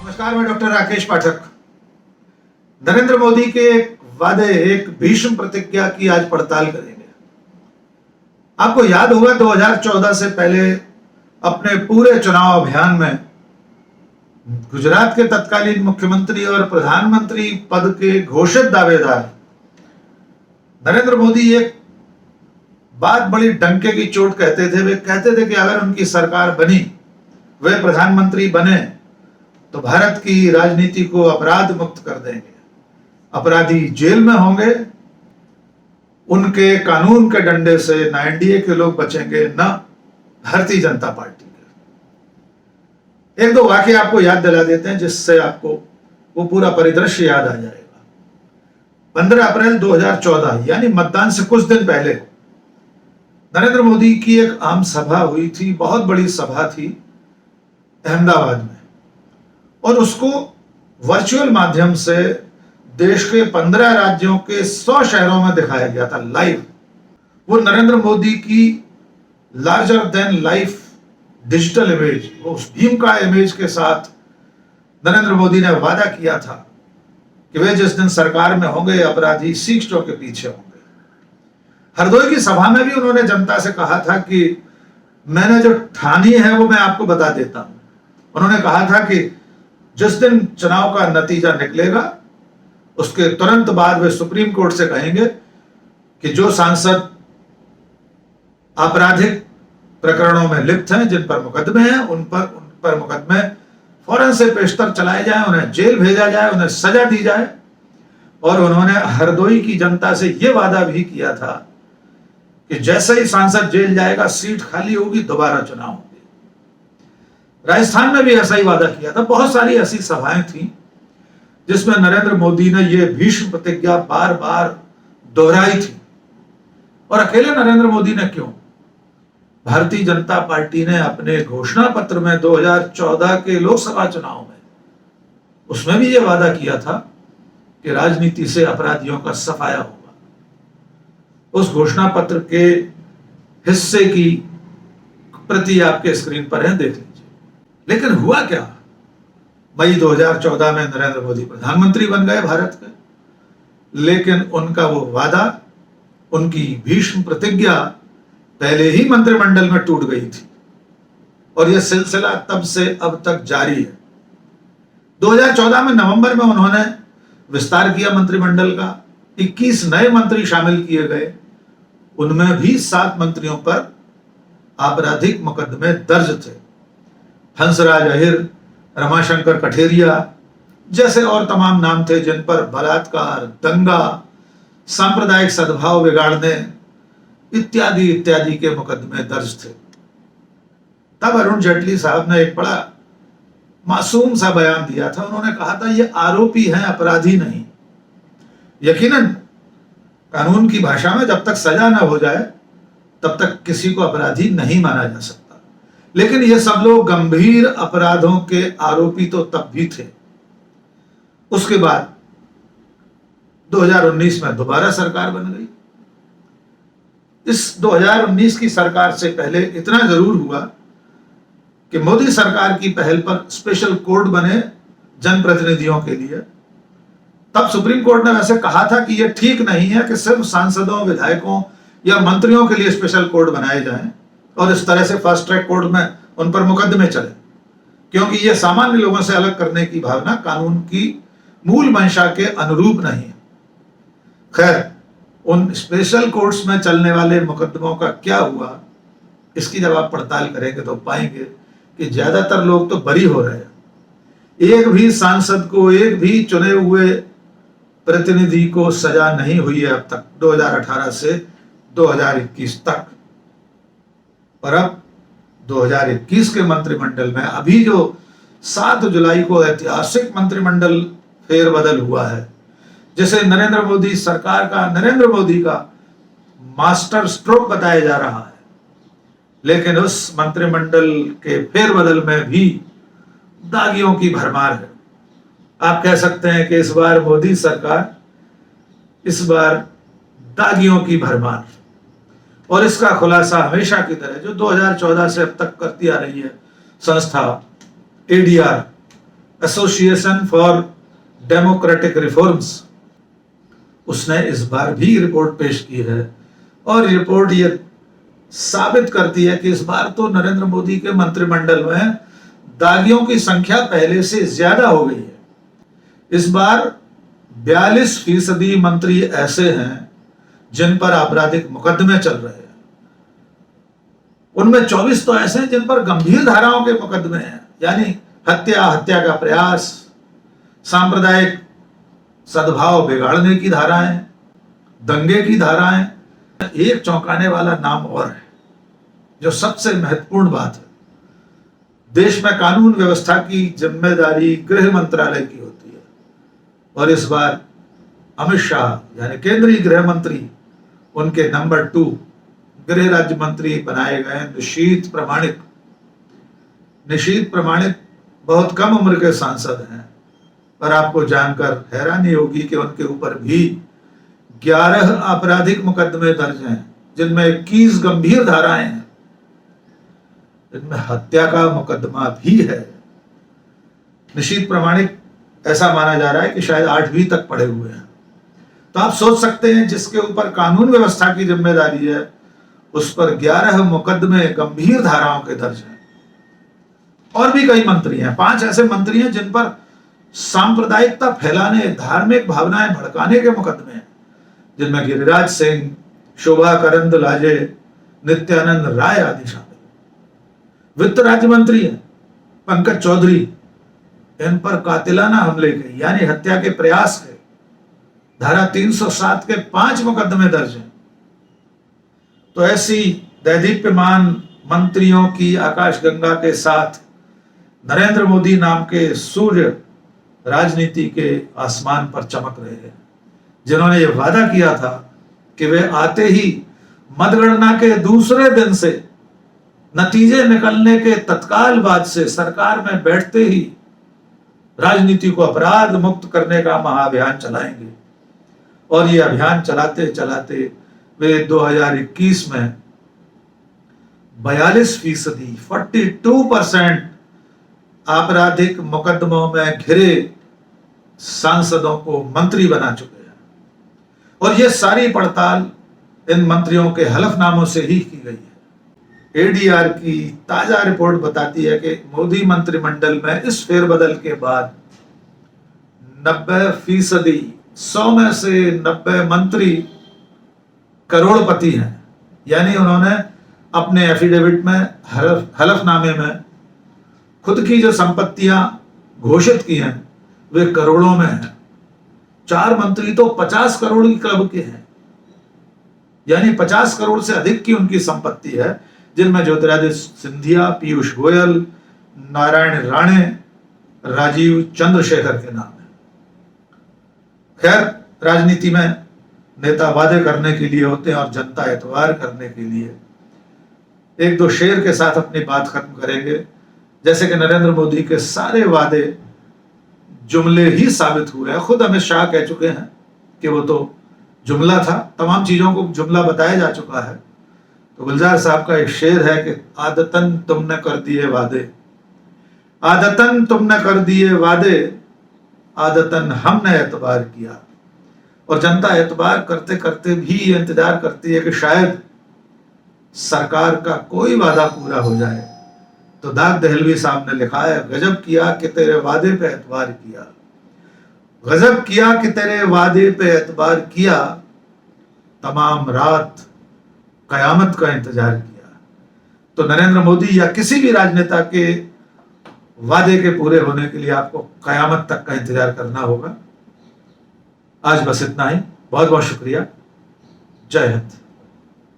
नमस्कार, मैं डॉक्टर राकेश पाठक। नरेंद्र मोदी के एक वादे, एक भीष्म प्रतिज्ञा की आज पड़ताल करेंगे। आपको याद होगा 2014 से पहले अपने पूरे चुनाव अभियान में गुजरात के तत्कालीन मुख्यमंत्री और प्रधानमंत्री पद के घोषित दावेदार नरेंद्र मोदी एक बात बड़ी डंके की चोट कहते थे। वे कहते थे कि अगर उनकी सरकार बनी, वे प्रधानमंत्री बने, तो भारत की राजनीति को अपराध मुक्त कर देंगे। अपराधी जेल में होंगे, उनके कानून के डंडे से न एनडीए के लोग बचेंगे, न भारतीय जनता पार्टी के। एक दो वाकये आपको याद दिला देते हैं जिससे आपको वो पूरा परिदृश्य याद आ जाएगा। 15 अप्रैल 2014 यानी मतदान से कुछ दिन पहले नरेंद्र मोदी की एक आम सभा हुई थी, बहुत बड़ी सभा थी अहमदाबाद में, और उसको वर्चुअल माध्यम से देश के 15 राज्यों के 100 शहरों में दिखाया गया था लाइव। वो नरेंद्र मोदी की larger than life digital image, वो उस भीम का इमेज के साथ नरेंद्र मोदी ने वादा किया था कि वे जिस दिन सरकार में होंगे अपराधी सीखों के पीछे होंगे। हरदोई की सभा में भी उन्होंने जनता से कहा था कि मैंने जो ठानी है वो मैं आपको बता देता हूं। उन्होंने कहा था कि जिस दिन चुनाव का नतीजा निकलेगा उसके तुरंत बाद वे सुप्रीम कोर्ट से कहेंगे कि जो सांसद आपराधिक प्रकरणों में लिप्त हैं, जिन पर मुकदमे हैं, उन पर मुकदमे फौरन से पेशतर चलाए जाएं, उन्हें जेल भेजा जाए, उन्हें सजा दी जाए। और उन्होंने हरदोई की जनता से यह वादा भी किया था कि जैसे ही सांसद जेल जाएगा, सीट खाली होगी, दोबारा चुनाव होंगे। राजस्थान में भी ऐसा ही वादा किया था। बहुत सारी ऐसी सभाएं थी जिसमें नरेंद्र मोदी ने यह भीष्म प्रतिज्ञा बार बार दोहराई थी। और अकेले नरेंद्र मोदी ने क्यों, भारतीय जनता पार्टी ने अपने घोषणा पत्र में 2014 के लोकसभा चुनाव में उसमें भी यह वादा किया था कि राजनीति से अपराधियों का सफाया होगा। उस घोषणा पत्र के हिस्से की प्रति आपके स्क्रीन पर है, देख लीजिए। लेकिन हुआ क्या? मई 2014 में नरेंद्र मोदी प्रधानमंत्री बन गए भारत के, लेकिन उनका वो वादा, उनकी भीष्म प्रतिज्ञा पहले ही मंत्रिमंडल में टूट गई थी और यह सिलसिला तब से अब तक जारी है। 2014 में नवंबर में उन्होंने विस्तार किया मंत्रिमंडल का, 21 नए मंत्री शामिल किए गए। उनमें भी 7 मंत्रियों पर आपराधिक मुकदमे दर्ज थे। हंसराज अहिर, रमाशंकर कठेरिया जैसे और तमाम नाम थे जिन पर बलात्कार, दंगा, सांप्रदायिक सद्भाव बिगाड़ने इत्यादि इत्यादि के मुकदमे दर्ज थे। तब अरुण जेटली साहब ने एक बड़ा मासूम सा बयान दिया था। उन्होंने कहा था ये आरोपी हैं, अपराधी नहीं। यकीनन कानून की भाषा में जब तक सजा ना हो जाए तब तक किसी को अपराधी नहीं माना जा सकता, लेकिन ये सब लोग गंभीर अपराधों के आरोपी तो तब भी थे। उसके बाद 2019 में दोबारा सरकार बन गई। इस 2019 की सरकार से पहले इतना जरूर हुआ कि मोदी सरकार की पहल पर स्पेशल कोर्ट बने जनप्रतिनिधियों के लिए। तब सुप्रीम कोर्ट ने वैसे कहा था कि यह ठीक नहीं है कि सिर्फ सांसदों, विधायकों या मंत्रियों के लिए स्पेशल कोर्ट बनाए जाएं और इस तरह से फास्ट ट्रैक कोर्ट में उन पर मुकदमे चले, क्योंकि यह सामान्य लोगों से अलग करने की भावना कानून की मूल मंशा के अनुरूप नहीं है। खैर, उन स्पेशल कोर्ट्स में चलने वाले मुकदमों का क्या हुआ, इसकी जब आप पड़ताल करेंगे तो पाएंगे कि ज्यादातर लोग तो बरी हो रहे हैं। एक भी सांसद को, एक भी चुने हुए प्रतिनिधि को सजा नहीं हुई है अब तक, 2018 से 2021 तक। और अब 2021 के मंत्रिमंडल में अभी जो 7 जुलाई को ऐतिहासिक मंत्रिमंडल फेरबदल हुआ है, जिसे नरेंद्र मोदी सरकार का, नरेंद्र मोदी का मास्टर स्ट्रोक बताया जा रहा है, लेकिन उस मंत्रिमंडल के फेरबदल में भी दागियों की भरमार है। आप कह सकते हैं कि इस बार मोदी सरकार, इस बार दागियों की भरमार। और इसका खुलासा हमेशा की तरह जो 2014 से अब तक करती आ रही है संस्था ADR, association for democratic reforms, उसने इस बार भी रिपोर्ट पेश की है और रिपोर्ट ये साबित करती है कि इस बार तो नरेंद्र मोदी के मंत्रिमंडल में दागियों की संख्या पहले से ज्यादा हो गई है। इस बार 42% मंत्री ऐसे हैं जिन पर आपराधिक मुकदमे चल रहे हैं। उनमें 24 तो ऐसे हैं जिन पर गंभीर धाराओं के मुकदमे हैं, यानी हत्या, हत्या का प्रयास, सांप्रदायिक सद्भाव बिगाड़ने की धाराएं, दंगे की धाराएं। एक चौंकाने वाला नाम और है, जो सबसे महत्वपूर्ण बात है। देश में कानून व्यवस्था की जिम्मेदारी गृह मंत्रालय की होती है और इस बार अमित शाह यानी केंद्रीय गृह मंत्री, उनके नंबर 2 गृह राज्य मंत्री बनाए गए निशीथ प्रामाणिक। निशीथ प्रामाणिक बहुत कम उम्र के सांसद हैं, पर आपको जानकर हैरानी होगी कि उनके ऊपर भी 11 आपराधिक मुकदमे दर्ज हैं, जिनमें 21 गंभीर धाराएं हैं। इनमें हत्या का मुकदमा भी है। निशीथ प्रामाणिक ऐसा माना जा रहा है कि शायद 8वीं तक पढ़े हुए हैं। तो आप सोच सकते हैं, जिसके ऊपर कानून व्यवस्था की जिम्मेदारी है उस पर 11 मुकदमे गंभीर धाराओं के दर्ज हैं। और भी कई मंत्री हैं, 5 ऐसे मंत्री हैं जिन पर सांप्रदायिकता फैलाने, धार्मिक भावनाएं भड़काने के मुकदमे हैं, जिनमें गिरिराज सिंह, शोभा करंदलाजे, नित्यानंद राय आदि शामिल। वित्त राज्य मंत्री हैं पंकज चौधरी, इन पर कातिलाना हमले के यानी हत्या के प्रयास के धारा 307 के 5 मुकदमे दर्ज हैं। तो ऐसी दैदीप्यमान मंत्रियों की आकाशगंगा के साथ नरेंद्र मोदी नाम के सूर्य राजनीति के आसमान पर चमक रहे हैं, जिन्होंने यह वादा किया था कि वे आते ही मतगणना के दूसरे दिन से, नतीजे निकलने के तत्काल बाद से, सरकार में बैठते ही राजनीति को अपराध मुक्त करने का महाअभियान चलाएंगे। और ये अभियान चलाते चलाते वे 2021 में 42%, 42% आपराधिक मुकदमों में घिरे सांसदों को मंत्री बना चुके हैं। और यह सारी पड़ताल इन मंत्रियों के हलफनामों से ही की गई है। एडीआर की ताजा रिपोर्ट बताती है कि मोदी मंत्रिमंडल में इस फेरबदल के बाद 90%, 100 में से 90 मंत्री करोड़पति हैं, यानी उन्होंने अपने एफिडेविट में, हलफनामे में खुद की जो संपत्तियां घोषित की हैं वे करोड़ों में हैं। 4 मंत्री तो 50 करोड़ की क्लब के हैं, यानी 50 करोड़ से अधिक की उनकी संपत्ति है, जिनमें ज्योतिरादित्य सिंधिया, पीयूष गोयल, नारायण राणे, राजीव चंद्रशेखर के नाम है। खैर, राजनीति में नेता वादे करने के लिए होते हैं और जनता एतबार करने के लिए। 1-2 शेर के साथ अपनी बात खत्म करेंगे। जैसे कि नरेंद्र मोदी के सारे वादे जुमले ही साबित हुए हैं। खुद अमित शाह कह चुके हैं कि वो तो जुमला था, तमाम चीजों को जुमला बताया जा चुका है। तो गुलजार साहब का एक शेर है कि आदतन तुमने कर दिए वादे, आदतन तुमने कर दिए वादे, आदतन हमने एतबार किया। और जनता एतबार करते करते भी ये इंतजार करती है कि शायद सरकार का कोई वादा पूरा हो जाए। तो दाग दहलवी साहब ने लिखा है, गजब किया कि तेरे वादे पे एतबार किया, गजब किया कि तेरे वादे पे एतबार किया, तमाम रात कयामत का इंतजार किया। तो नरेंद्र मोदी या किसी भी राजनेता के वादे के पूरे होने के लिए आपको कयामत तक का इंतजार करना होगा। आज बस इतना ही। बहुत बहुत शुक्रिया। जय हिंद।